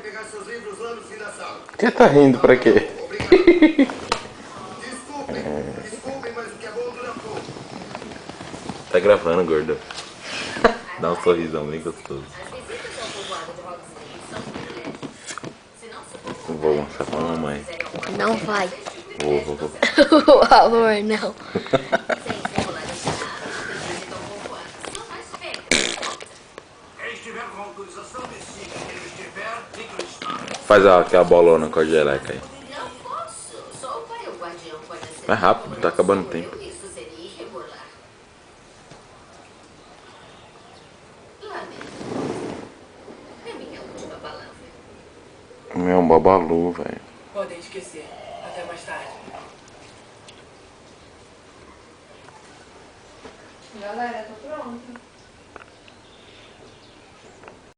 pegar seus livros lá no fim da sala. Você tá rindo pra quê? Desculpem, mas o que é bom dura pouco. Tá gravando, gordo. Dá um sorrisão bem gostoso. Vou mostrar pra mamãe. Não vai. Vou. Por favor, não. Quem estiver com autorização, decide. Quem estiver, fica no estado. Faz aquela bolona com a geleca aí. Não posso. Só o pai ou guardião pode acessar. Vai rápido, tá acabando o tempo. Isso seria irregular. Lamento. É minha última palavra. Meu babalu, velho. Podem esquecer. Até mais tarde. Galera, tô pronta.